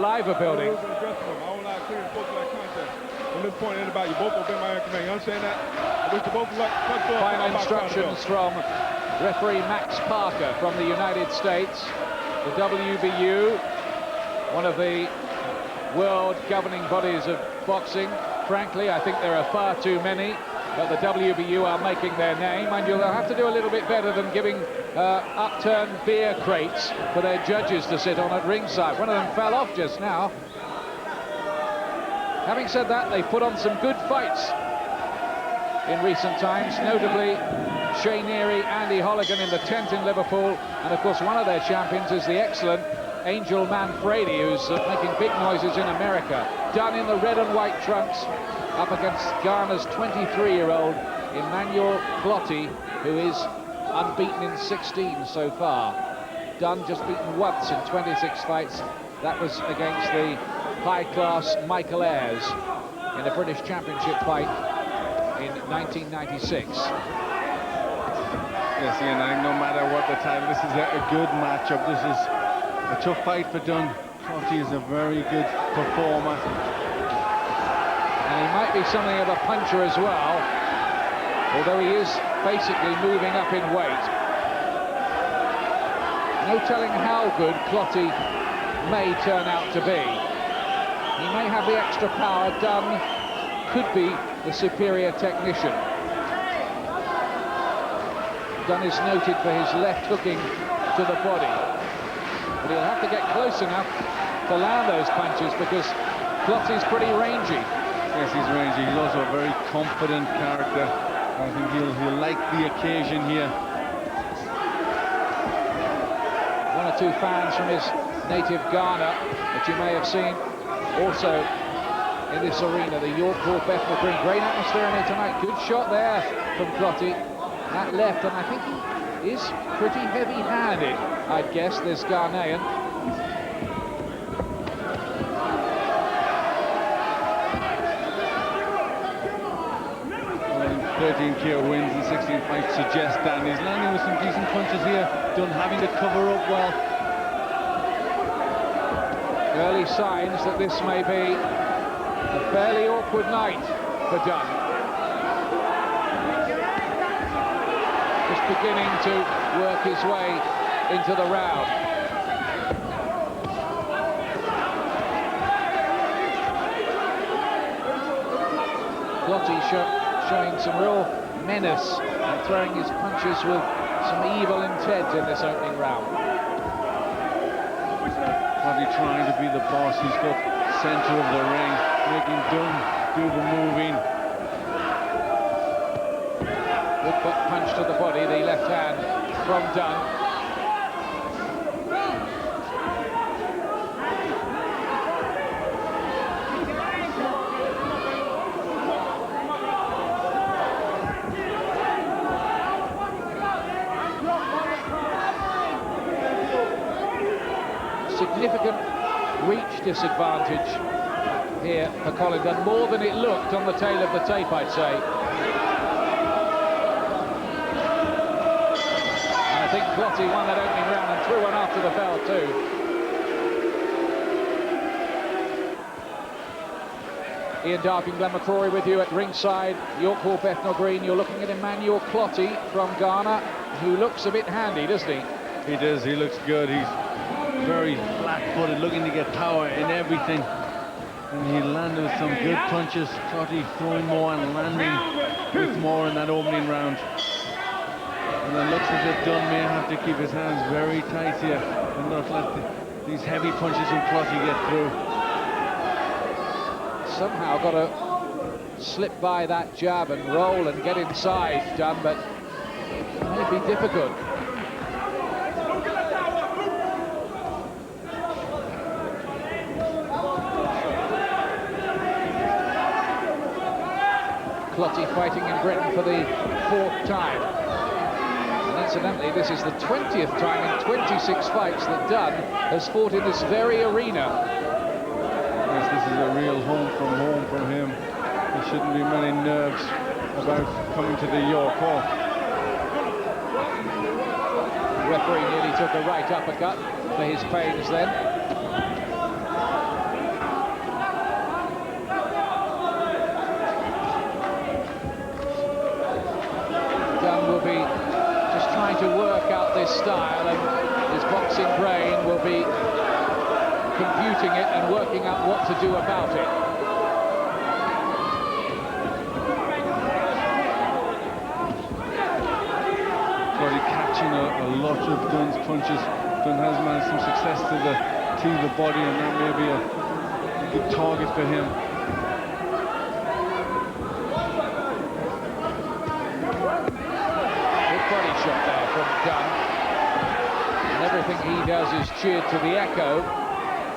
Liver building. From this point, anybody, you both obey my command. You understand that? I wish you both luck. Final instructions from referee Max Parker from the United States. The WBU, one of the world governing bodies of boxing. Frankly, I think there are far too many, but the WBU are making their name, and you'll have to do a little bit better than giving upturned beer crates for their judges to sit on at ringside. One of them fell off just now. Having said that, they've put on some good fights in recent times, notably Shane Neary, Andy Holligan in the tent in Liverpool, and of course one of their champions is the excellent Angel Manfredi, who's making big noises in America. Dunne in the red and white trunks, up against Ghana's 23-year-old Emmanuel Clottey, who is unbeaten in 16 so far. Dunne just beaten once in 26 fights. That was against the high-class Michael Ayres in a British Championship fight in 1996. Yes, Ian, I think no matter what the title, this is a good matchup. This is a tough fight for Dunne. Clottey is a very good performer. And he might be something of a puncher as well, although he is basically moving up in weight. No telling how good Clottey may turn out to be. He may have the extra power. Dunne could be the superior technician. Dunne is noted for his left hooking to the body, but he'll have to get close enough to land those punches because Clottey's pretty rangy. Yes, he's rangy. He's also a very confident character. I think he'll like the occasion here. One or two fans from his native Ghana that you may have seen also in this arena, the York Hall Bethnal Green. Great atmosphere in here tonight. Good shot there from Clottey. That left, and I think he is pretty heavy-handed, I'd guess, this Ghanaian. 13 KO wins and 16 fights suggest that, and he's landing with some decent punches here. Dunne having to cover up well. Early signs that this may be a fairly awkward night for Dunne. Just beginning to work his way into the round. Clottey showing some real menace and throwing his punches with some evil intent in this opening round. Clottey trying to be the boss. He's got centre of the ring, making Dunne do the moving. Good punch to the body, the left hand from Dunne. Significant reach disadvantage here for Colin Dunne, more than it looked on the tail of the tape, I'd say. And I think Clottey won that opening round and threw one after the bell too. Ian Darke and Glenn McCrory with you at ringside, York Hall, Bethnal Green. You're looking at Emmanuel Clottey from Ghana, who looks a bit handy, doesn't he? He does, he looks good. He's very flat-footed, looking to get power in everything. And he landed with some good punches. Clottey throwing more and landing with more in that opening round. And it looks as if Dunne may have to keep his hands very tight here and not let these heavy punches from Clottey get through. Somehow got to slip by that jab and roll and get inside, Dunne, but it may be difficult. Clottey fighting in Britain for the 4th time. And incidentally, this is the 20th time in 26 fights that Dunne has fought in this very arena. Yes, this is a real home from him. There shouldn't be many nerves about coming to the York Hall. The referee nearly took a right uppercut for his pains then. computing it and working out what to do about it. Clottey catching a lot of Dunne's punches. Dunne has managed some success to the body, and that may be a good target for him. Good body shot there from Dunne. And everything he does is cheered to the echo.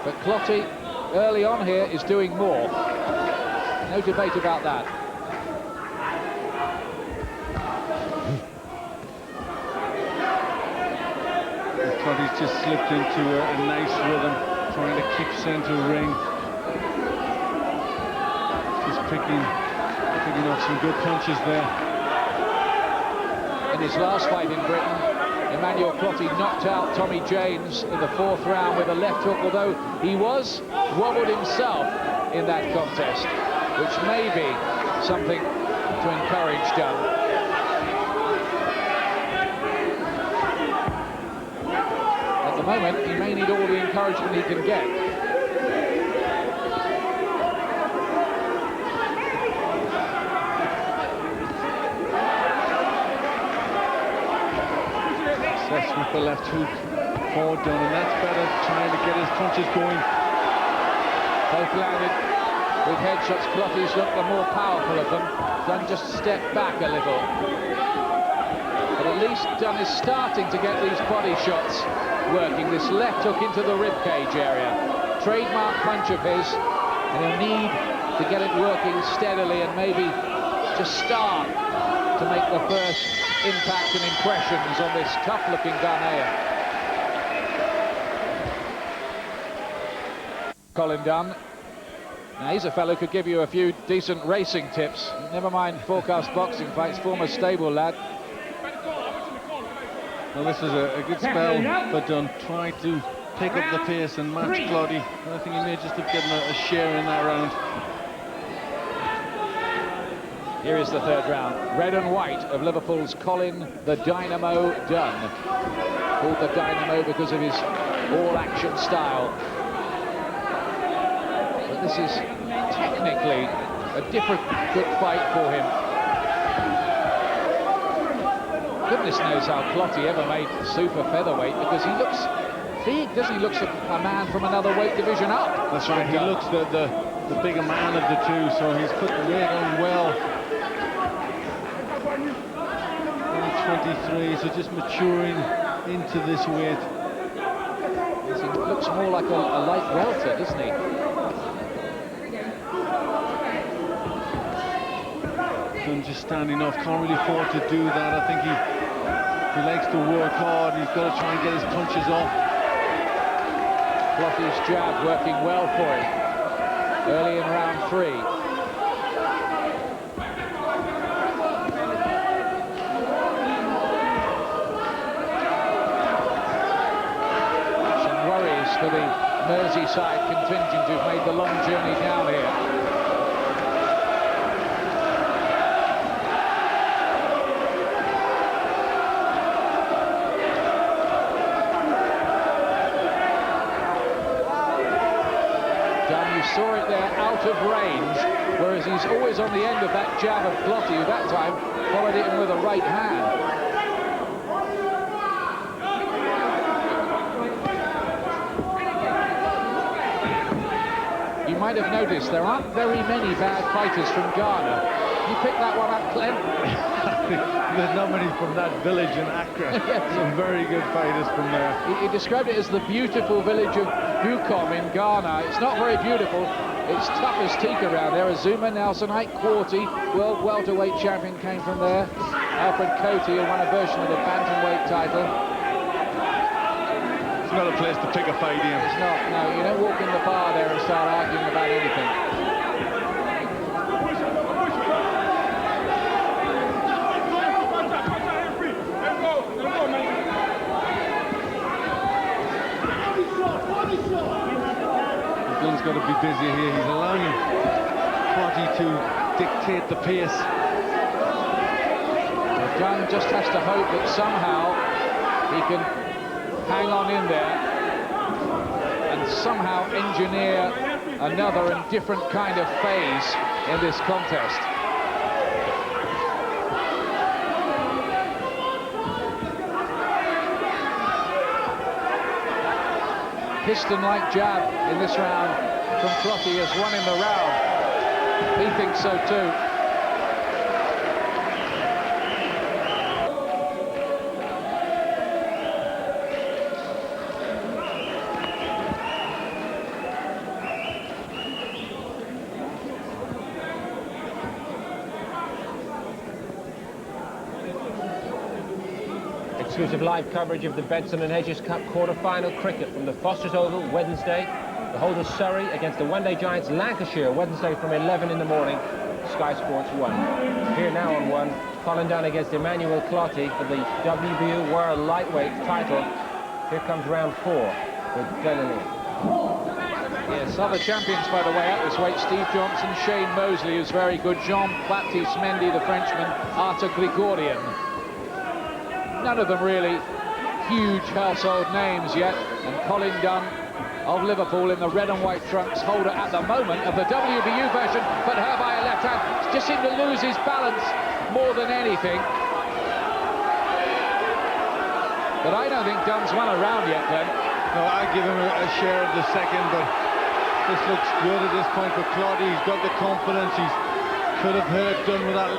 But Clottey, early on here, is doing more. No debate about that. Clottey's just slipped into a nice rhythm, trying to keep centre ring. Just picking up some good punches there. In his last fight in Britain, Emmanuel Clottey knocked out Tommy James in the 4th round with a left hook, although he was wobbled himself in that contest, which may be something to encourage Dunne. At the moment, he may need all the encouragement he can get. Success with the left hook for Dunne, and that's better, trying to get his punches going. Both landed with headshots. Clottey's looked the more powerful of them. Dunne just stepped back a little. But at least Dunne is starting to get these body shots working. This left hook into the ribcage area. Trademark punch of his, and he'll need to get it working steadily and maybe just start to make the first impact and impressions on this tough-looking Ghanaian. Colin Dunne. Now, he's a fellow who could give you a few decent racing tips. Never mind forecast boxing fights, former stable lad. Well, this is a good spell for Dunne, trying to pick up the pace and match Clottey. I think he may just have gotten a share in that round. Here is the 3rd round. Red and white of Liverpool's Colin the Dynamo Dunne. Called the Dynamo because of his all-action style. But this is technically a different good fight for him. Goodness knows how Clottey ever made super featherweight, because he looks big, doesn't he? Looks a man from another weight division up. That's right, he looks the bigger man of the two, so he's put the weight on well. 23, so just maturing into this weight. He looks more like a light welter, doesn't he? Dunne just standing off, can't really afford to do that. I think he likes to work hard. He's got to try and get his punches off. Clottey's jab working well for him early in round 3. For the Merseyside contingent who've made the long journey down here. Dunne, you saw it there out of range, whereas he's always on the end of that jab of Clottey, who that time followed it in with a right hand. You might have noticed there aren't very many bad fighters from Ghana. You picked that one up, Clem. There's not many from that village in Accra. Yes. Some very good fighters from there. He described it as the beautiful village of Bukom in Ghana. It's not very beautiful. It's tough as teak around there. Azuma Nelsonite, Quarty, world welterweight champion, came from there. Alfred Cote, who won a version of the bantamweight title. It's not a place to pick a fight, Ian. It's not, no. You don't walk in the bar there and start arguing about anything. Dunne's got to be busy here. He's allowing Clottey to dictate the pace. Dunne just has to hope that somehow he can hang on in there and somehow engineer another and different kind of phase in this contest. Piston-like jab in this round from Clottey has won him the round. He thinks so too. Exclusive live coverage of the Bethnal and Hedges Cup quarter-final cricket from the Foster's Oval, Wednesday. The holders Surrey against the one-day giants Lancashire, Wednesday from 11 in the morning, Sky Sports 1. Here now on 1, Colin Dunne against Emmanuel Clottey for the WBU World Lightweight title. Here comes round 4 with Bethnal. Yes, other champions, by the way, at this weight: Steve Johnson, Shane Mosley, who's very good, Jean-Baptiste Mendy, the Frenchman, Arthur Grigorian. None of them really huge household names yet, and Colin Dunne of Liverpool in the red and white trunks, holder at the moment of the WBU version, but her by a left hand, just seemed to lose his balance more than anything. But I don't think Dunne's won a round yet, Glenn. No, I give him a share of the second, but this looks good at this point for Clottey. He's got the confidence. He could have hurt Dunne without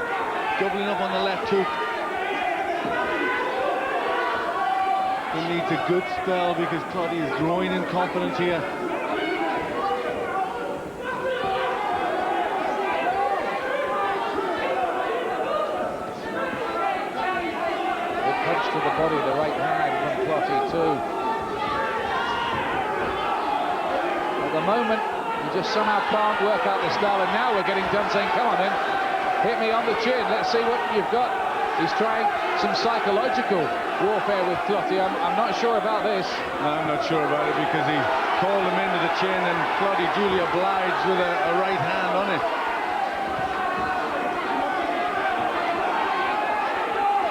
doubling up on the left hook. He needs a good spell because Clottey is growing in confidence here. Good punch to the body, the right hand from Clottey too. At the moment, he just somehow can't work out the style, and now we're getting Dunne saying, come on then, hit me on the chin, let's see what you've got. He's trying some psychological warfare with Clottey. I'm not sure about this. No, I'm not sure about it because he called him into the chin and Clottey duly obliged with a right hand on it.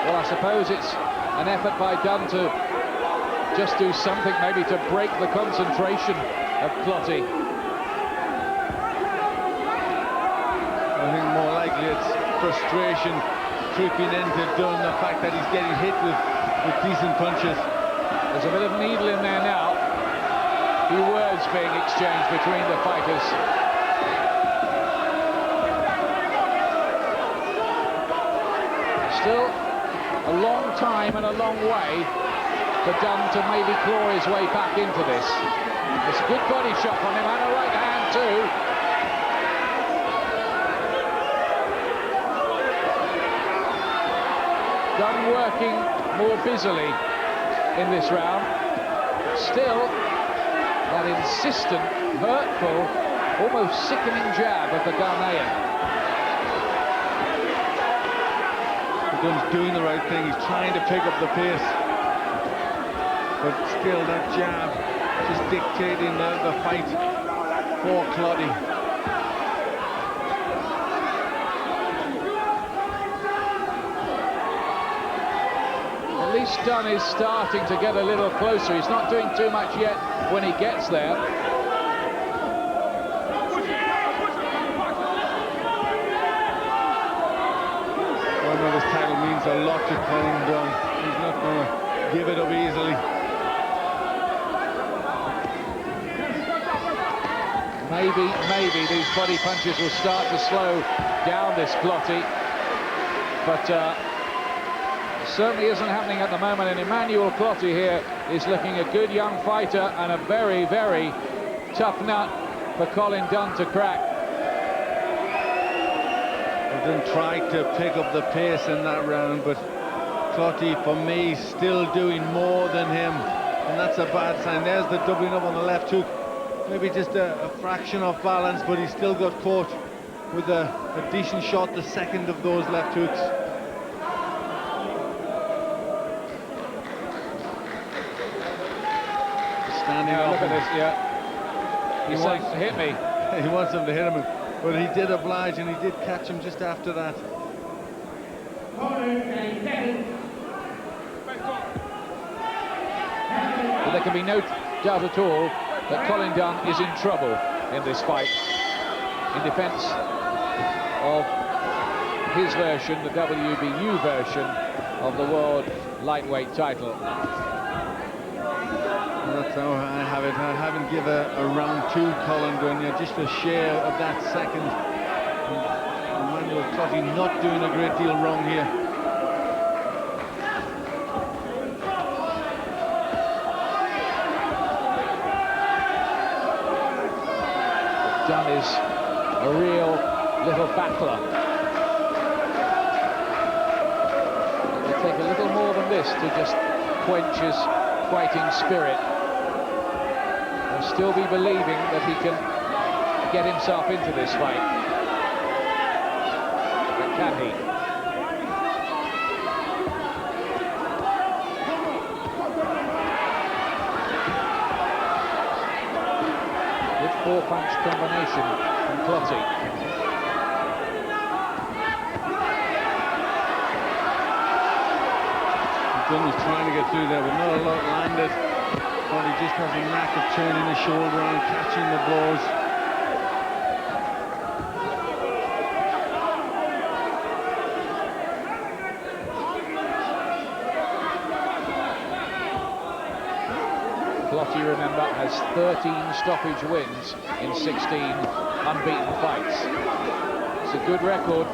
Well, I suppose it's an effort by Dunne to just do something, maybe to break the concentration of Clottey. I think more likely it's frustration creeping into Dunne, the fact that he's getting hit with decent punches. There's a bit of needle in there now. A few words being exchanged between the fighters. Still a long time and a long way for Dunne to maybe claw his way back into this. It's a good body shot from him and a right hand too. Dunne working more busily in this round, but still that insistent, hurtful, almost sickening jab of the Ghanaian. Dunne's doing the right thing, he's trying to pick up the pace, but still that jab just dictating the fight for Clottey. At least Dunne is starting to get a little closer. He's not doing too much yet when he gets there. Well, no, this title means a lot to Colin Dunne. He's not going to give it up easily. Maybe these body punches will start to slow down this Clottey, but certainly isn't happening at the moment, and Emmanuel Clottey here is looking a good young fighter and a very, very tough nut for Colin Dunne to crack. Dunne tried to pick up the pace in that round, but Clottey, for me, still doing more than him, and that's a bad sign. There's the doubling up on the left hook. Maybe just a fraction of balance, but he still got caught with a decent shot, the second of those left hooks. Standing off. Look at this, yeah. He wants to hit me. He wants him to hit him, but he did oblige, and he did catch him just after that. But there can be no doubt at all that Colin Dunne is in trouble in this fight, in defence of his version, the WBU version of the world lightweight title. Well, that's how I have it. I haven't given a round to Colin Dunne yet, just a share of that second. Emmanuel Clottey not doing a great deal wrong here. Dunne is a real little battler. It will take a little more than this to just quench his fighting spirit. He'll still be believing that he can get himself into this fight. But can he? Good four-punch combination from Clottey. Dunne was trying to get through there, but not a lot landed. Clottey just has a knack of turning his shoulder and catching the blows. Clottey, remember, has 13 stoppage wins in 16 unbeaten fights. It's a good record.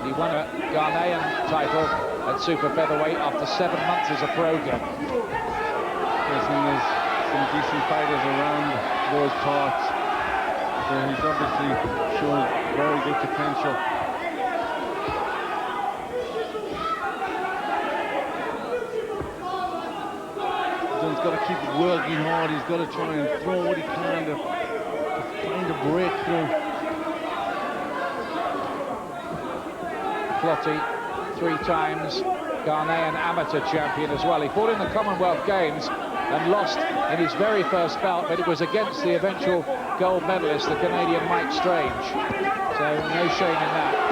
He won a Ghanaian title at super featherweight after 7 months as a pro again. Yes, and there's some decent fighters around those parts. So he's obviously shown very good potential. Dunne's got to keep working hard. He's got to try and throw what he can to find a breakthrough. Clottey, 3 times Ghanaian amateur champion as well. He fought in the Commonwealth Games and lost in his very first bout, but it was against the eventual gold medalist, the Canadian Mike Strange. So no shame in that.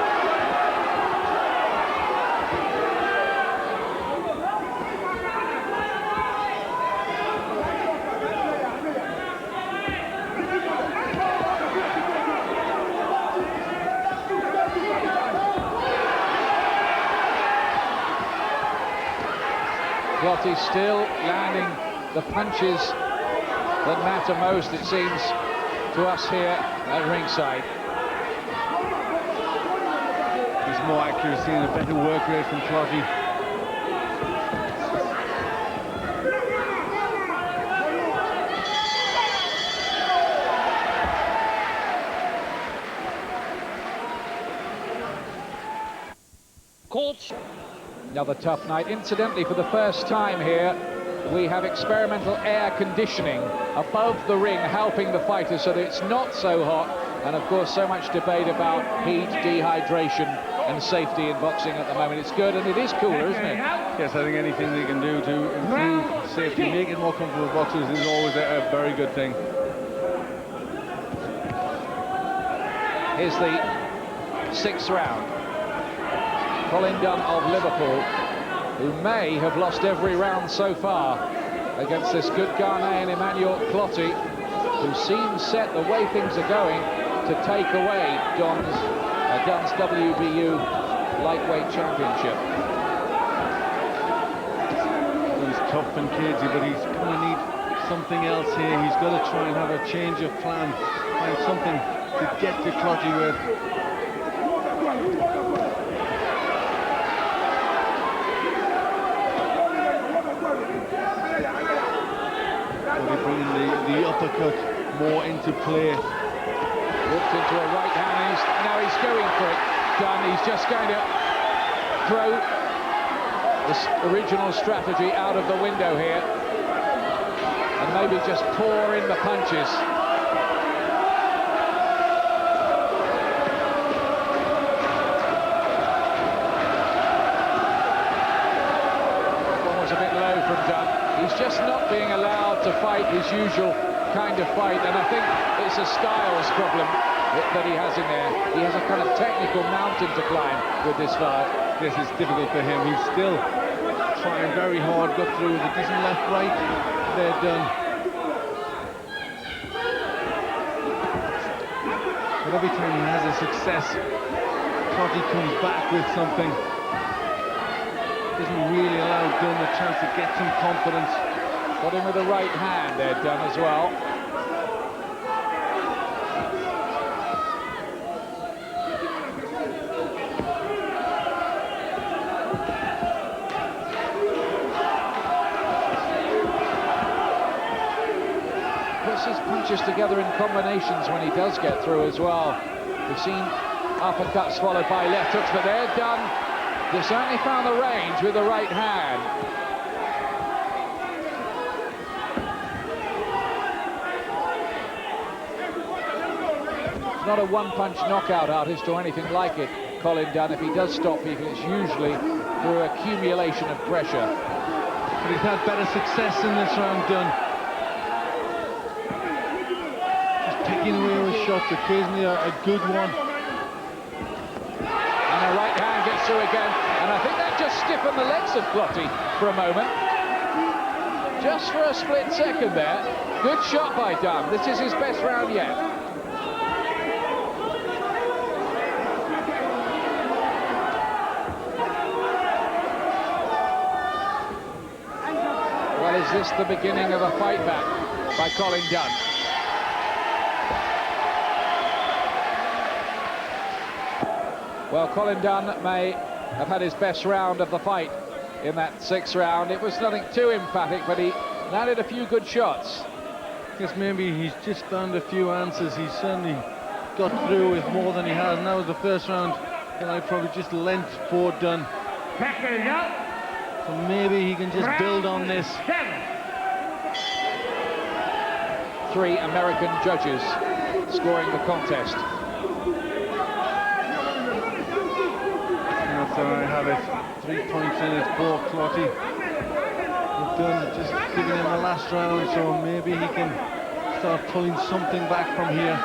Clottey still landing the punches that matter most, it seems, to us here at ringside. There's more accuracy and a better work rate from Clottey. Coach. Another tough night. Incidentally, for the first time here, we have experimental air conditioning above the ring, helping the fighters so that it's not so hot. And of course, so much debate about heat, dehydration and safety in boxing at the moment. It's good, and it is cooler, isn't it? Yes, I think anything they can do to improve safety, make it more comfortable for boxers is always a very good thing. Here's the 6th round. Colin Dunne of Liverpool, who may have lost every round so far against this good Ghanaian Emmanuel Clottey, who seems set, the way things are going, to take away Dunne's WBU lightweight championship. He's tough and cagey, but he's going to need something else here. He's got to try and have a change of plan, find something to get to Clottey with. Bringing the uppercut more into play. Walked into a right hand, now he's going for it. Dunne, he's just going to throw this original strategy out of the window here and maybe just pour in the punches. One was a bit low from Dunne. He's just not being allowed to fight his usual kind of fight, and I think it's a styles problem that he has in there. He has a kind of technical mountain to climb with this fight. This is difficult for him. He's still trying very hard, got through with a decent left-right. They're done. But every time he has a success, Clottey comes back with something. Doesn't really allow Dunne a chance to get some confidence. Got him with the right hand there, Dunne, as well. Puts his punches together in combinations when he does get through as well. We've seen uppercuts followed by left hooks, but they're Dunne. They certainly found the range with the right hand. Not a one-punch knockout artist or anything like it, Colin Dunne. If he does stop people, it's usually through accumulation of pressure. But he's had better success in this round, Dunne. Just picking away with shots, occasionally a good one. And a right hand gets through again, and I think that just stiffened the legs of Clottey for a moment. Just for a split second there. Good shot by Dunne. This is his best round yet. Well, is this the beginning of a fight back by Colin Dunne? Well, Colin Dunne may have had his best round of the fight in that 6th round. It was nothing too emphatic, but he landed a few good shots. I guess maybe he's just found a few answers. He's certainly got through with more than he has, and that was the first round that I probably just lent for Dunne. So maybe he can just build on this. 3 American judges scoring the contest. So I have it. 3 points in it for Clottey. Dunne just giving him the last round, so maybe he can start pulling something back from here.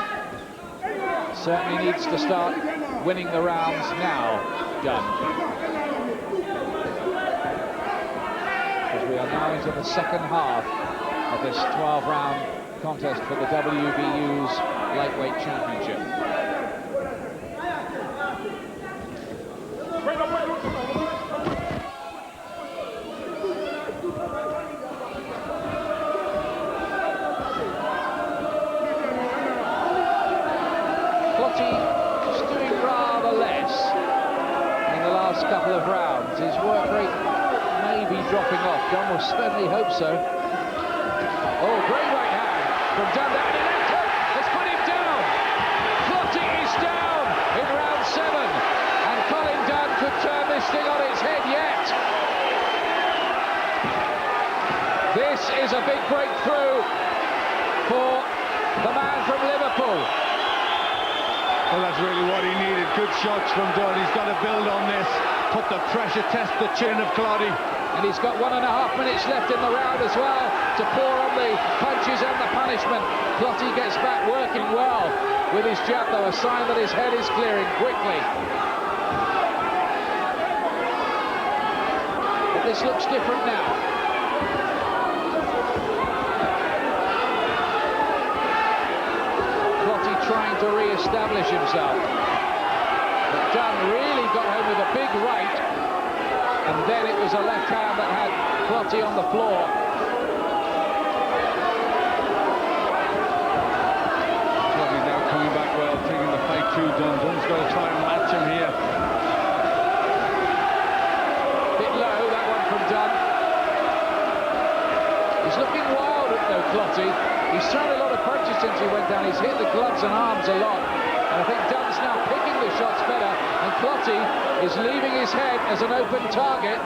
Certainly needs to start winning the rounds now, Dunne. Because we are now into the second half of this 12-round contest for the WBU's lightweight championship. Clottey just doing rather less in the last couple of rounds. His work rate may be dropping off. Dunne will certainly hope so. Oh, great right hand from Dunne. And the left hook has put him down. Clottey is down in round 7. And Colin Dunne could turn this thing on its head yet. This is a big breakthrough for the man from Liverpool. Well, that's really what he needed. Good shots from Dunne. He's got to build on this. Put the pressure, test the chin of Clottey. And he's got 1.5 minutes left in the round as well to pour on the punches and the punishment. Clottey gets back working well with his jab, though, a sign that his head is clearing quickly. But this looks different now. Clottey trying to re-establish himself. But Dunne really got home with a big right. And then it was a left hand that had Clottey on the floor. Clottey's now coming back well, taking the fight to Dunne. Dunne's got to try and match him here. Bit low, that one from Dunne. He's looking wild at Clottey. He's thrown a lot of punches since he went down. He's hit the gloves and arms a lot. And I think Dunne's now picking the shots better. And Clottey is leaving his head as an open target.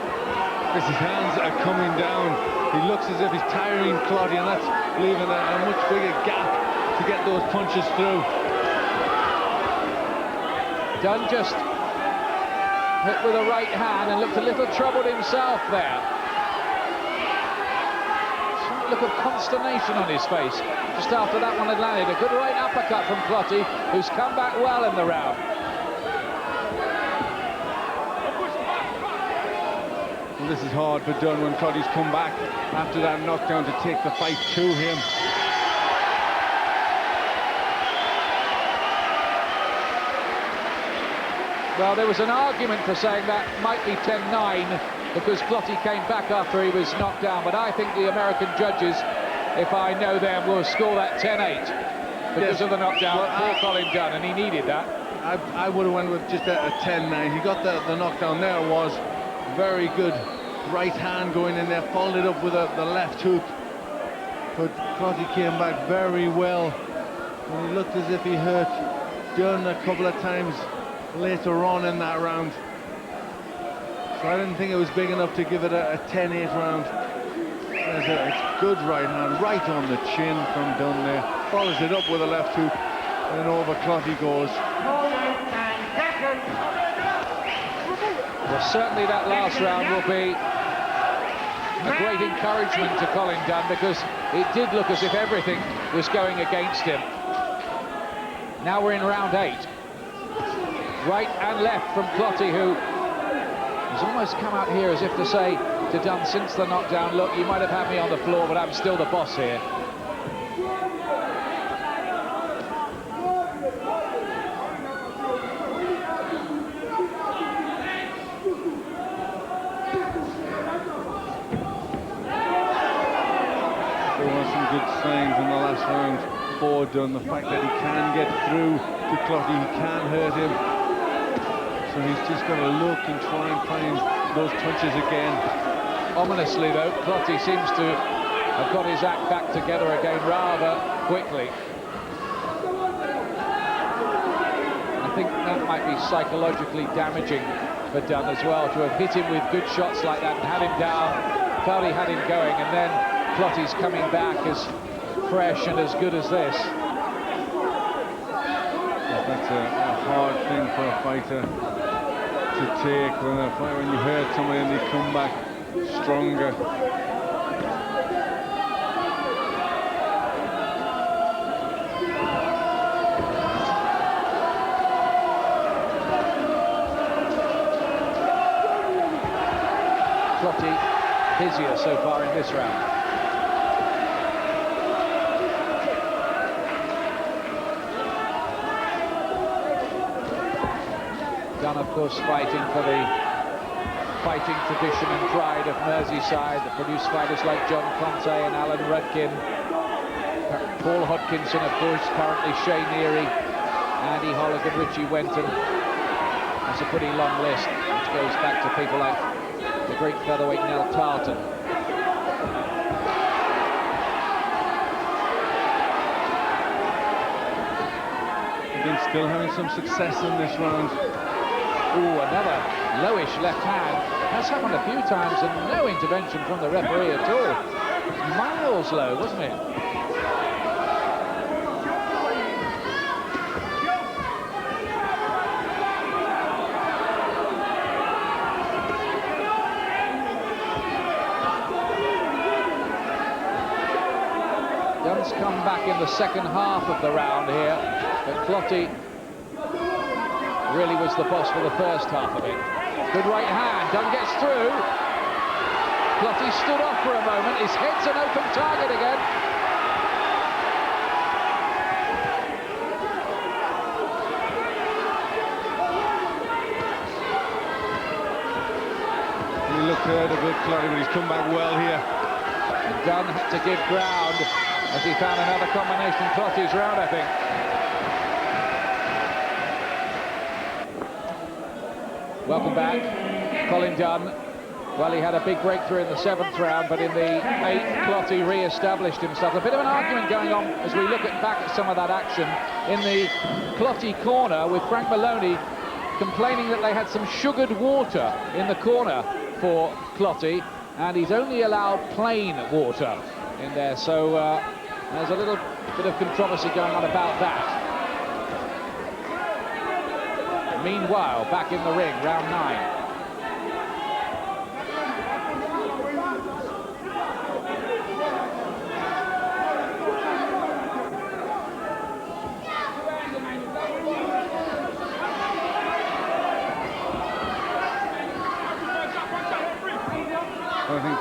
As his hands are coming down, he looks as if he's tiring Clottey, and that's leaving a much bigger gap to get those punches through. Dunne just hit with a right hand and looked a little troubled himself there. Slight look of consternation on his face just after that one had landed. A good right uppercut from Clottey, who's come back well in the round. this is hard for Dunne when Clottey's come back after that knockdown to take the fight to him. Well, there was an argument for saying that might be 10-9 because Clottey came back after he was knocked down, but I think the American judges, if I know them, will score that 10-8 because of the knockdown for Colin Dunne, and he needed that. I would have went with just a 10-9. He got the knockdown there. Was very good right hand going in there, followed it up with the left hook, but Clottey came back very well, and he looked as if he hurt Dunne a couple of times later on in that round. So I didn't think it was big enough to give it a 10-8 round. There's a good right hand right on the chin from Dunne there, follows it up with a left hook, and over Clottey goes. Well, certainly that last round will be a great encouragement to Colin Dunne, because it did look as if everything was going against him. Now we're in round 8. Right and left from Clottey, who has almost come out here as if to say to Dunne since the knockdown, look, you might have had me on the floor, but I'm still the boss here. There were some good signs in the last round for Dunne. The fact that he can get through to Clottey, he can hurt him. So he's just got to look and try and find those touches again. Ominously, though, Clottey seems to have got his act back together again rather quickly. I think that might be psychologically damaging for Dunne as well, to have hit him with good shots like that and had him down, felt he had him going, and then Clottey's coming back as fresh and as good as this. That's a hard thing for a fighter to take when you hurt somebody and they come back stronger. Clottey busier so far in this round. Dunne, of course, fighting for the fighting tradition and pride of Merseyside that produced fighters like John Conte and Alan Rudkin. Paul Hodkinson, of course, currently Shane Neary, Andy Holligan, Richie Wenton. That's a pretty long list, which goes back to people like the great featherweight Nell Tarleton. Again, still having some success in this round. Ooh, another lowish left hand. That's happened a few times, and no intervention from the referee at all. Miles low, wasn't it? Dunne's come back in the second half of the round here, but Clottey really was the boss for the first half of it. Good right hand, Dunne gets through. Clottey stood off for a moment, his head's an open target again. He looked hurt a bit, Clottey, but he's come back well here. And Dunne had to give ground as he found another combination in Clottey's round, I think. Welcome back, Colin Dunne. Well, he had a big breakthrough in the 7th round, but in the 8th, Clottey re-established himself. A bit of an argument going on as we look back at some of that action in the Clottey corner, with Frank Maloney complaining that they had some sugared water in the corner for Clottey, and he's only allowed plain water in there. So there's a little bit of controversy going on about that. Meanwhile, back in the ring, round 9.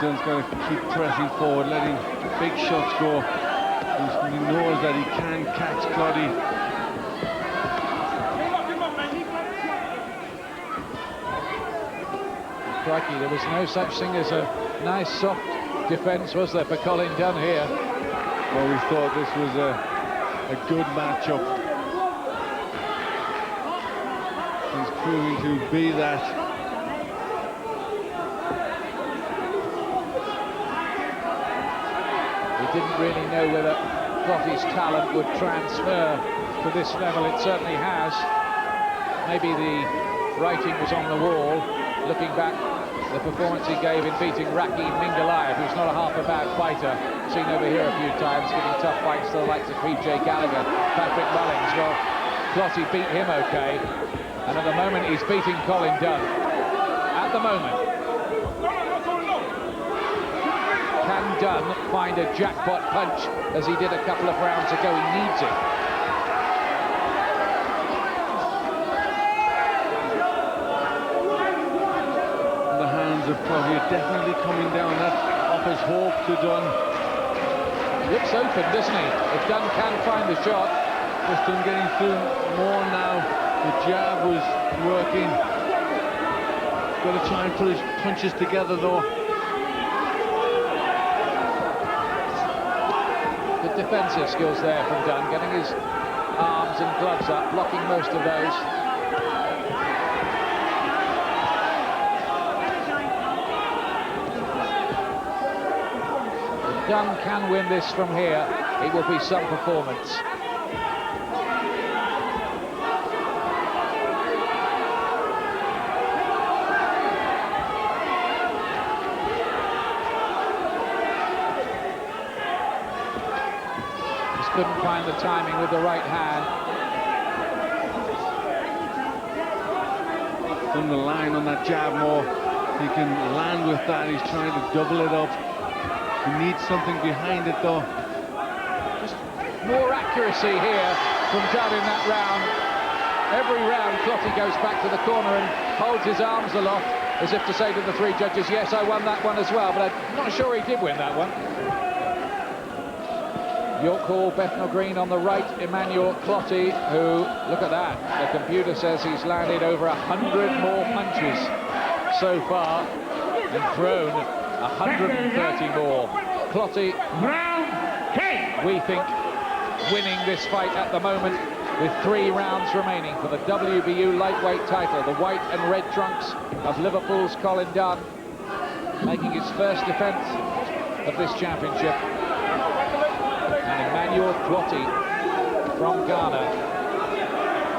Dunne's got to keep pressing forward, letting big shots go. He knows that he can catch Clottey. Crikey, there was no such thing as a nice soft defence, was there, for Colin Dunne here? Well, we thought this was a good matchup. He's proving to be that. We didn't really know whether Clottey's talent would transfer to this level. It certainly has. Maybe the writing was on the wall. Looking back, the performance he gave in beating Rakim Mingalayev, who's not a half a bad fighter, seen over here a few times, giving tough fights to the likes of PJ Gallagher, Patrick Mullins. Well, Clottey beat him okay, and at the moment he's beating Colin Dunne. At the moment. Can Dunne find a jackpot punch as he did a couple of rounds ago? He needs it. Of Clottey definitely coming down. That offers hope to Dunne. He looks open, doesn't he? If Dunne can find the shot. Just Dunne getting through more now. The jab was working. Got to try and put his punches together though. Good defensive skills there from Dunne, getting his arms and gloves up, blocking most of those. Dunne can win this from here, it will be some performance. Just couldn't find the timing with the right hand. On the line on that jab more. He can land with that. He's trying to double it up. He needs something behind it though. Just more accuracy here from Dunne in that round. Every round Clottey goes back to the corner and holds his arms aloft as if to say to the three judges, yes, I won that one as well, but I'm not sure he did win that one. York Hall, Bethnal Green on the right, Emmanuel Clottey, who, look at that, the computer says he's landed over 100 more punches so far and thrown 130 more. Clottey, we think, winning this fight at the moment with 3 rounds remaining for the WBU lightweight title. The white and red trunks of Liverpool's Colin Dunne making his first defence of this championship. And Emmanuel Clottey from Ghana.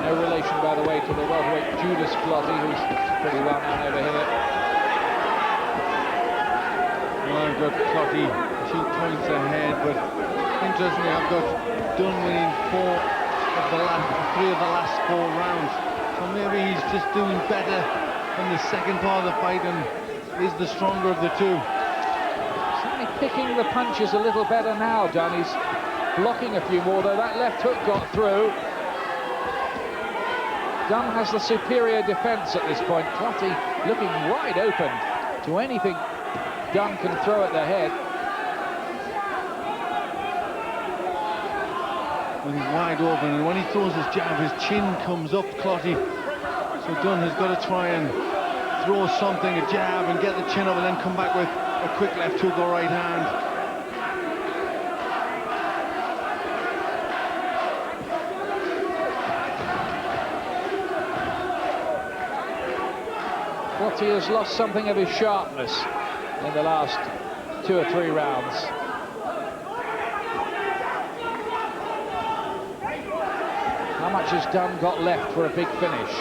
No relation, by the way, to the welterweight Judas Clottey, who's pretty well known over here. Well, I've got Clottey 2 points ahead, but interestingly, I've got Dunne winning 3 of the last 4 rounds. So maybe he's just doing better in the second part of the fight and is the stronger of the two. Certainly picking the punches a little better now, Dunne. He's blocking a few more, though that left hook got through. Dunne has the superior defence at this point. Clottey looking wide open to anything Dunne can throw at the head. Well, he's wide open, and when he throws his jab, his chin comes up, Clottey. So Dunne has got to try and throw something, a jab, and get the chin up, and then come back with a quick left hook or right hand. Clottey has lost something of his sharpness in the last 2 or 3 rounds. How much has Dunne got left for a big finish?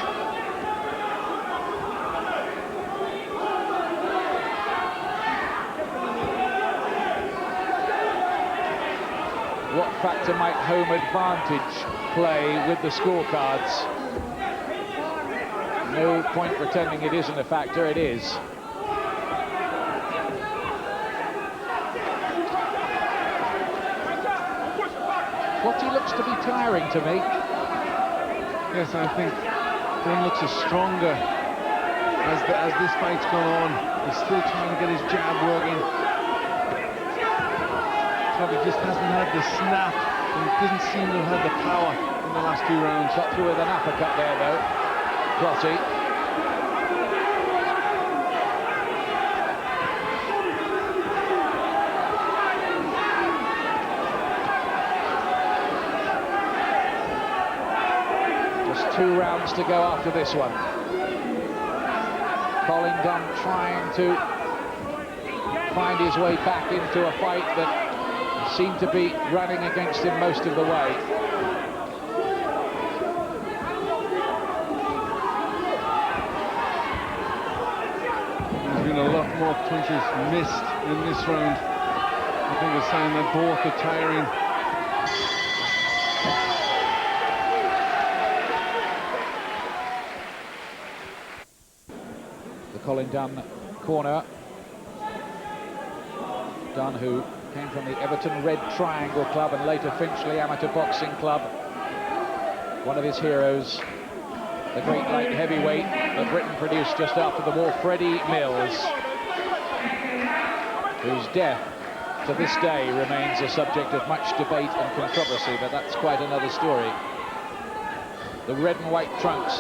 What factor might home advantage play with the scorecards? No point pretending it isn't a factor, it is. Clottey looks to be tiring to me. Yes, I think Dunne looks a stronger as this fight's gone on, he's still trying to get his jab working. Probably just hasn't had the snap and doesn't seem to have had the power in the last few rounds. Got through with an uppercut there, though. Clottey. Just 2 rounds to go after this one. Colin Dunne trying to find his way back into a fight that seemed to be running against him most of the way. There's been a lot more punches missed in this round. I think it's saying that both are tiring. The Colin Dunne corner. Dunne, who came from the Everton Red Triangle Club and later Finchley Amateur Boxing Club. One of his heroes, the great light heavyweight that Britain produced just after the war, Freddie Mills, whose death to this day remains a subject of much debate and controversy, but that's quite another story. The red and white trunks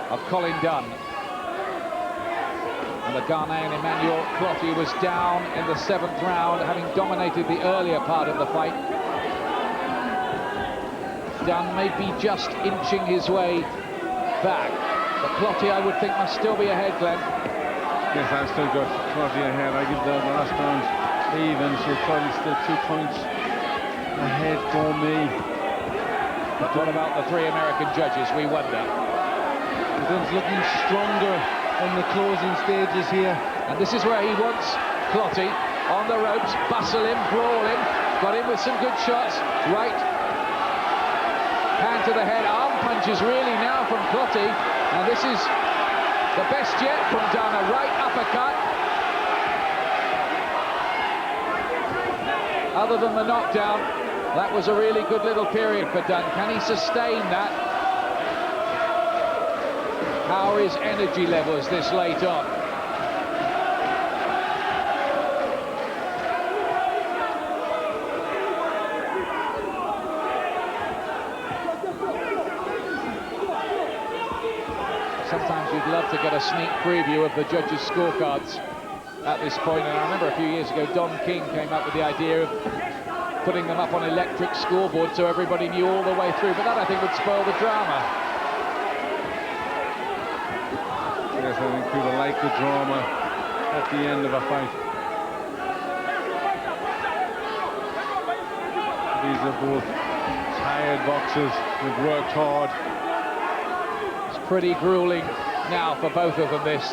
of Colin Dunne. And the Ghanaian Emmanuel Clottey was down in the 7th round, having dominated the earlier part of the fight. Dunne may be just inching his way back, but Clottey, I would think, must still be ahead, Glenn. Yes, I've still got Clottey ahead. I give the last round even, so Clottey's still 2 points ahead for me. But what about the 3 American judges, we wonder? Dunne's looking stronger on the closing stages here. And this is where he wants Clottey on the ropes, bustle him, brawl him, got him with some good shots. Right hand to the head, arm punches really now from Clottey. And this is the best yet from Dunne, a right uppercut. Other than the knockdown, that was a really good little period for Dunne. Can he sustain that? How are his energy levels this late on? Sometimes you'd love to get a sneak preview of the judges' scorecards at this point, and I remember a few years ago Don King came up with the idea of putting them up on electric scoreboard so everybody knew all the way through, but that I think would spoil the drama. Yes, I think people like the drama at the end of a fight. These are both tired boxers who've worked hard. It's pretty grueling now for both of them, this.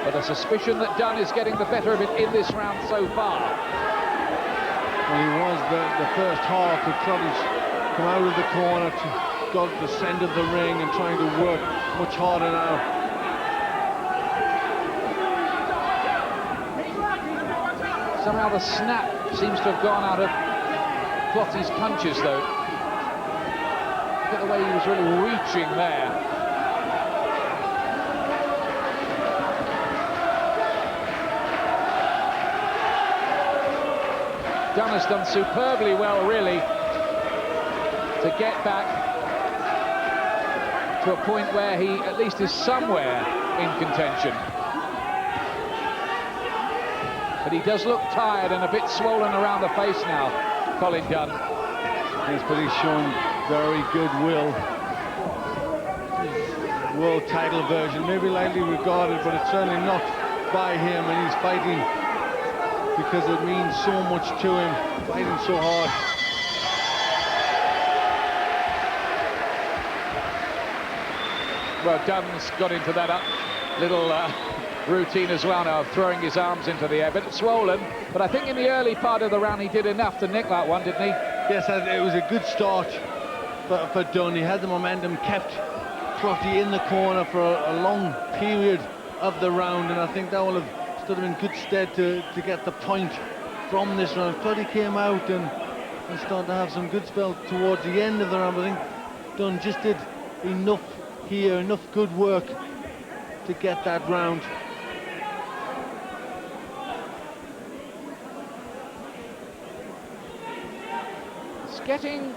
But a suspicion that Dunne is getting the better of it in this round so far. Well, he was the first half, but Clottey's come out of the corner to got the centre of the ring and trying to work much harder now. Somehow the snap seems to have gone out of Clottey's punches, though. Look at the way he was really reaching there. Dunne has done superbly well, really, to get back to a point where he at least is somewhere in contention. But he does look tired and a bit swollen around the face now, Colin Dunne. Yes, but he's shown very good will. World title version, maybe lightly regarded, but it's certainly not by him, and he's fighting because it means so much to him, fighting so hard. Well, Dunne's got into that little routine as well now of throwing his arms into the air, but it's swollen. But I think in the early part of the round he did enough to nick that one, didn't he? Yes, it was a good start for Dunne. He had the momentum, kept Clottey in the corner for a long period of the round, and I think that will have stood him in good stead to get the point from this round. Clottey came out and started to have some good spells towards the end of the round. I think Dunne just did enough here, enough good work to get that round. It's getting,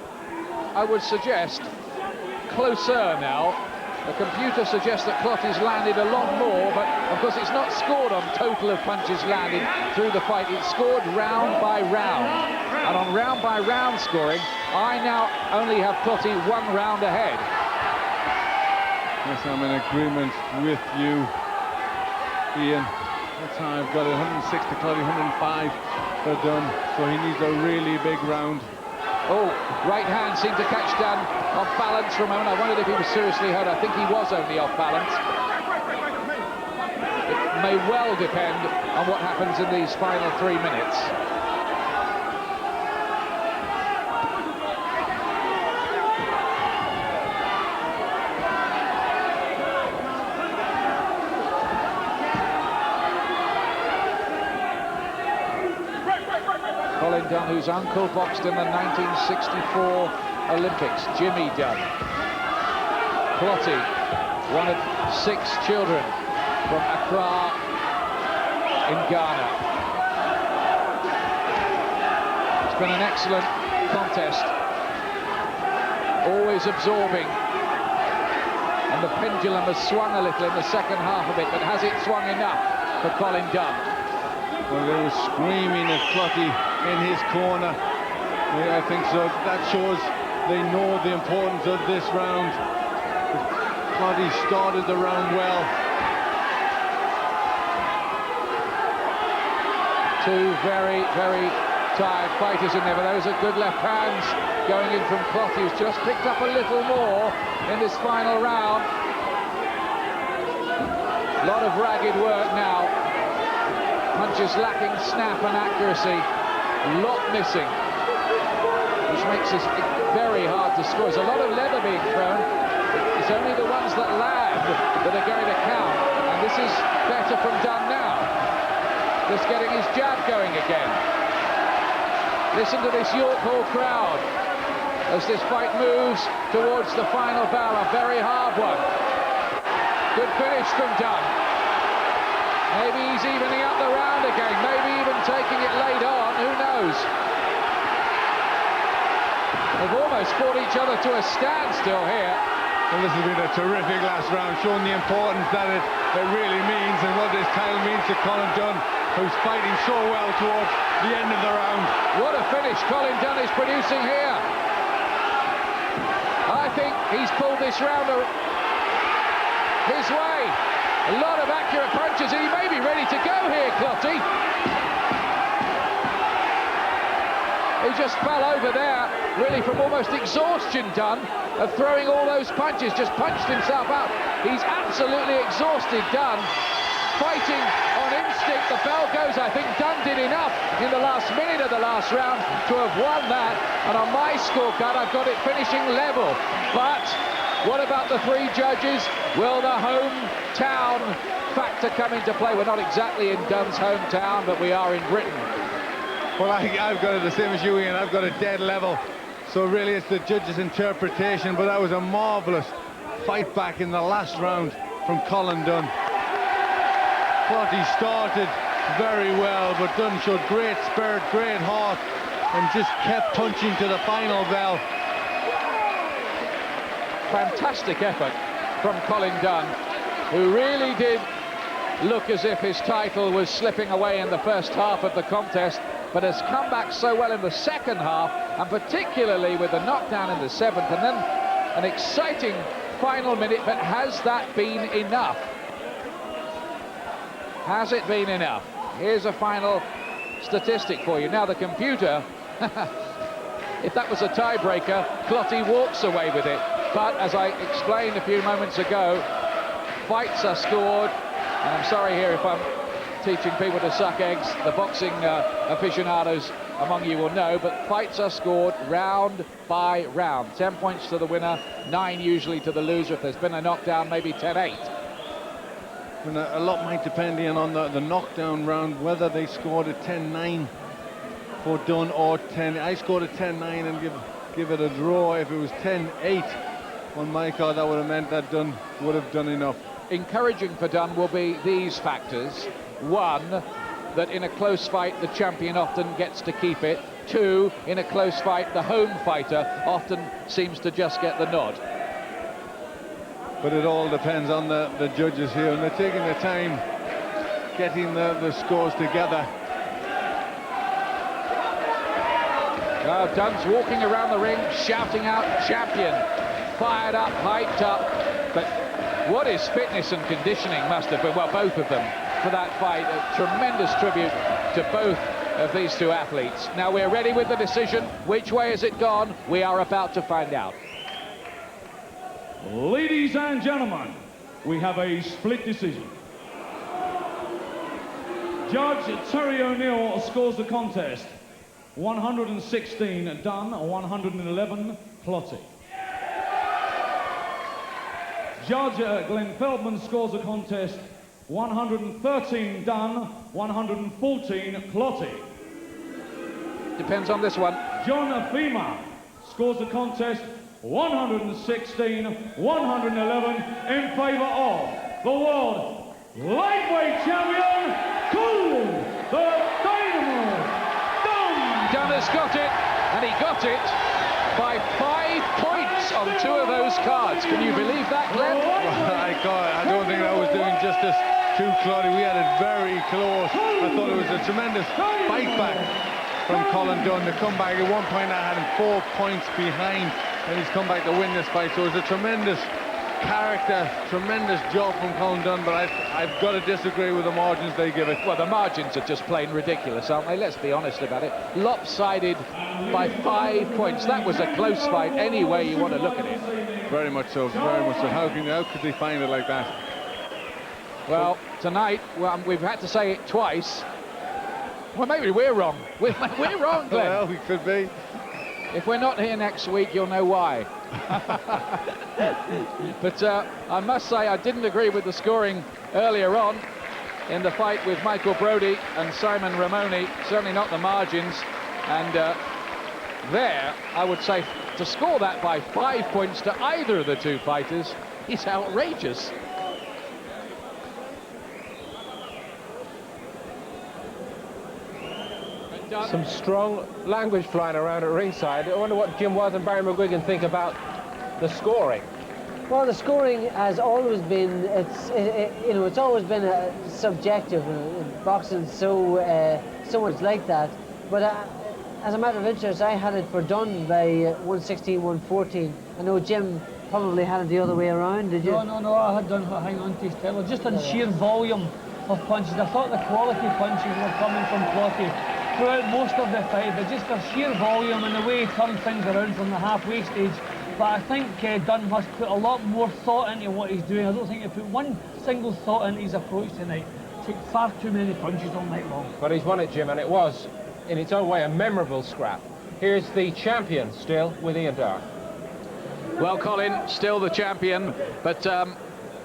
I would suggest, closer now. The computer suggests that Clottey's landed a lot more, but of course it's not scored on total of punches landed through the fight. It's scored round by round. And on round by round scoring, I now only have Clottey 1 round ahead. Yes, I'm in agreement with you, Ian. That's how I've got it. 106 to Clottey, 105 for Dunne. So he needs a really big round. Oh, right hand seemed to catch Dunne off balance for a moment. I wondered if he was seriously hurt. I think he was only off balance. It may well depend on what happens in these final 3 minutes. Colin Dunne, whose uncle boxed in the 1964 Olympics, Jimmy Dunne. Clottey, one of 6 children from Accra in Ghana. It's been an excellent contest, always absorbing, and the pendulum has swung a little in the second half of it, but has it swung enough for Colin Dunne? Well, they were screaming at Clottey in his corner. Yeah, I think so. That shows they know the importance of this round. Clottey started the round well. 2 very, very tired fighters in there, but those are good left hands going in from Clottey, who's just picked up a little more in this final round. A lot of ragged work now. Punches lacking snap and accuracy, a lot missing, which makes this very hard to score. There's a lot of leather being thrown. It's only the ones that land that are going to count, and this is better from Dunne now. Just getting his jab going again. Listen to this York Hall crowd as this fight moves towards the final bell, a very hard one. Good finish from Dunne. Maybe he's evening up the round again, maybe even taking it late on, who knows? They've almost fought each other to a standstill here. Well, this has been a terrific last round, showing the importance that it really means and what this title means to Colin Dunne, who's fighting so well towards the end of the round. What a finish Colin Dunne is producing here. I think he's pulled this round his way. A lot of accurate punches, and he may be ready to go here, Clottey. He just fell over there, really from almost exhaustion, Dunne, of throwing all those punches, just punched himself out. He's absolutely exhausted, Dunne, fighting on instinct. The bell goes. I think Dunne did enough in the last minute of the last round to have won that, and on my scorecard, I've got it finishing level. But what about the 3 judges? Will the hometown factor come into play? We're not exactly in Dunne's hometown, but we are in Britain. Well, I've got it the same as you, Ian. I've got a dead level. So really it's the judge's interpretation, but that was a marvellous fight back in the last round from Colin Dunne. Clottey started very well, but Dunne showed great spirit, great heart, and just kept punching to the final bell. Fantastic effort from Colin Dunne, who really did look as if his title was slipping away in the first half of the contest, but has come back so well in the second half, and particularly with the knockdown in the 7th, and then an exciting final minute. But has that been enough? Has it been enough? Here's a final statistic for you. Now the computer, if that was a tiebreaker, Clottey walks away with it. But as I explained a few moments ago, fights are scored, and I'm sorry here if I'm teaching people to suck eggs. The boxing aficionados among you will know, but fights are scored round by round. 10 points to the winner, 9 usually to the loser. If there's been a knockdown, maybe 10-8. And a lot might depend on the knockdown round, whether they scored a 10-9 for Dunne or 10. I scored a 10-9 and give it a draw. If it was 10-8 on my card, that would have meant that Dunne would have done enough. encouraging for Dunne will be these factors. One, that in a close fight the champion often gets to keep it. Two, in a close fight the home fighter often seems to just get the nod. But it all depends on the judges here, and they're taking the time getting the scores together. Well, Dunne's walking around the ring shouting out champion, fired up, hyped up, but what his fitness and conditioning must have been, well, both of them, for that fight. A tremendous tribute to both of these two athletes. Now we're ready with the decision. Which way has it gone? We are about to find out. Ladies and gentlemen, we have a split decision. Judge Terry O'Neill scores the contest 116 Dunne, 111 Clottey. Judge Glenn Feldman scores the contest 113 Dunne, 114 Clottey. Depends on this one. John Fema scores the contest 116, 111 in favour of the world lightweight champion, Colin the Dynamo Dunne. Dunne has got it, and he got it by 5 points on 2 of those cards. Can you believe that, Glenn? I don't think that was doing justice to Clottey. We had it very close. I thought it was a tremendous fight back from Colin Dunne to come back. At one point I had him 4 points behind, and he's come back to win this fight. So it was a tremendous character, tremendous job from Colin Dunne, but I've got to disagree with the margins they give it. Well, the margins are just plain ridiculous, aren't they? Let's be honest about it. Lopsided by 5 points. That was a close fight any way you want to look at it. Very much so, very much so. How could they find it like that? Well, tonight, we've had to say it twice. Well, maybe we're wrong. We're wrong, Glenn. Well, we could be. If we're not here next week, you'll know why. But I must say I didn't agree with the scoring earlier on in the fight with Michael Brodie and Simon Ramoni, certainly not the margins. And there, I would say, to score that by 5 points to either of the two fighters is outrageous. Some strong language flying around at ringside. I wonder what Jim Was and Barry McGuigan think about the scoring. Well, the scoring has always been, it's always been subjective. Boxing's so much like that. But as a matter of interest, I had it for Dunne by 116, 114. I know Jim probably had it the other way around. Did you? No, I had Dunne hang on to his tail. Just on sheer volume of punches. I thought the quality punches were coming from Clottey throughout most of the fight, but just the sheer volume and the way he turned things around from the halfway stage. But I think Dunne must put a lot more thought into what he's doing. I don't think he put one single thought into his approach tonight. Took far too many punches all night long. But he's won it, Jim, and it was, in its own way, a memorable scrap. Here's the champion still with Ian Dart. Well, Colin, still the champion, but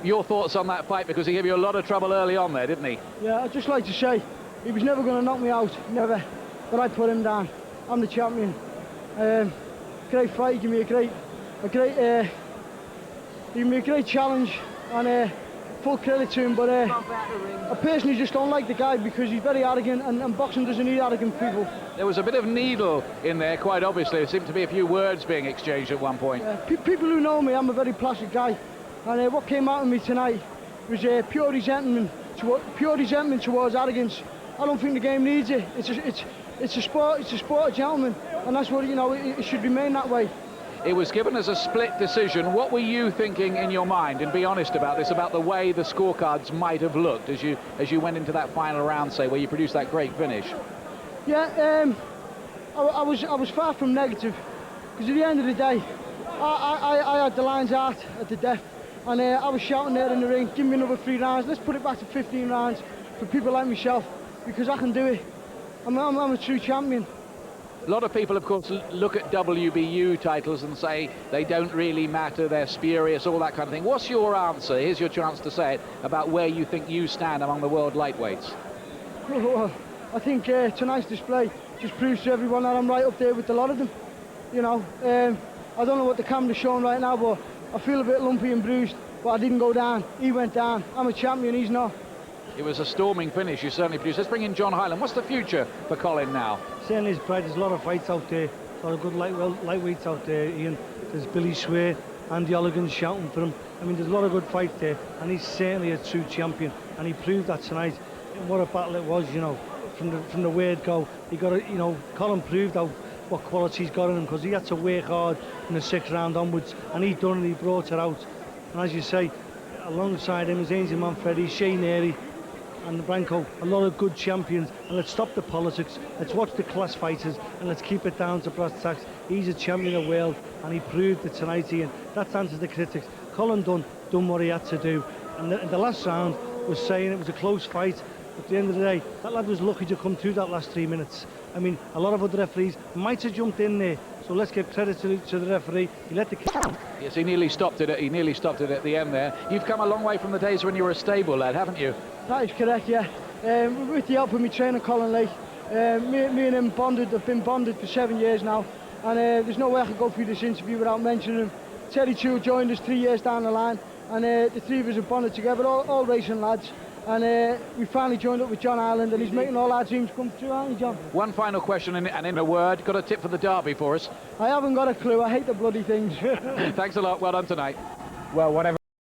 your thoughts on that fight, because he gave you a lot of trouble early on there, didn't he? Yeah, I'd just like to say, he was never going to knock me out, never. But I put him down. I'm the champion. Great fight, he gave me a great challenge, and full credit to him. But I personally just don't like the guy because he's very arrogant, and boxing doesn't need arrogant people. There was a bit of needle in there, quite obviously. There seemed to be a few words being exchanged at one point. People who know me, I'm a very placid guy, and what came out of me tonight was pure resentment towards arrogance. I don't think the game needs it. It's a sport of gentlemen, and that's what, it should remain that way. It was given as a split decision. What were you thinking in your mind, and be honest about this, about the way the scorecards might have looked as you went into that final round, say, where you produced that great finish? Yeah, I was far from negative, because at the end of the day, I had the lines out at the death, and I was shouting there in the ring, give me another 3 rounds, let's put it back to 15 rounds for people like myself, because I can do it. I'm a true champion. A lot of people, of course, look at WBU titles and say they don't really matter, they're spurious, all that kind of thing. What's your answer? Here's your chance to say it, about where you think you stand among the world lightweights. Well, I think tonight's display just proves to everyone that I'm right up there with a lot of them. I don't know what the camera's showing right now, but I feel a bit lumpy and bruised. but I didn't go down. He went down. I'm a champion, he's not. It was a storming finish, you certainly produced. Let's bring in John Hyland. What's the future for Colin now? Certainly is bright. There's a lot of fights out there. A lot of good lightweights out there, Ian. There's Billy Swear, Andy Holligan shouting for him. I mean, there's a lot of good fights there, and he's certainly a true champion, and he proved that tonight. What a battle it was, you know, from the word go. He got it, you know. Colin proved what quality he's got in him, because he had to work hard in the 6th round onwards, and he done it. He brought it out. And as you say, alongside him is Ainsley Manfredi, Shane Airy, and Branco, a lot of good champions. And let's stop the politics, let's watch the class fighters, and let's keep it down to brass tacks. He's a champion of the world, and he proved it tonight, Ian. That's answered the critics. Colin Dunne done what he had to do, and the last round was saying it was a close fight. At the end of the day, that lad was lucky to come through that last 3 minutes. I mean, a lot of other referees might have jumped in there, so let's give credit to the referee. He let the... Yes, he nearly stopped it. He nearly stopped it at the end there. You've come a long way from the days when you were a stable lad, haven't you? That is correct, yeah. With the help of my trainer, Colin Lake, me and him bonded. Have been bonded for 7 years now, and there's no way I could go through this interview without mentioning him. Terry Chew joined us 3 years down the line, and the three of us have bonded together, all racing lads. And we finally joined up with John Ireland, and he's making all our dreams come true, aren't you, John? One final question, and in a word, got a tip for the derby for us? I haven't got a clue. I hate the bloody things. Thanks a lot. Well done tonight. Well, whatever.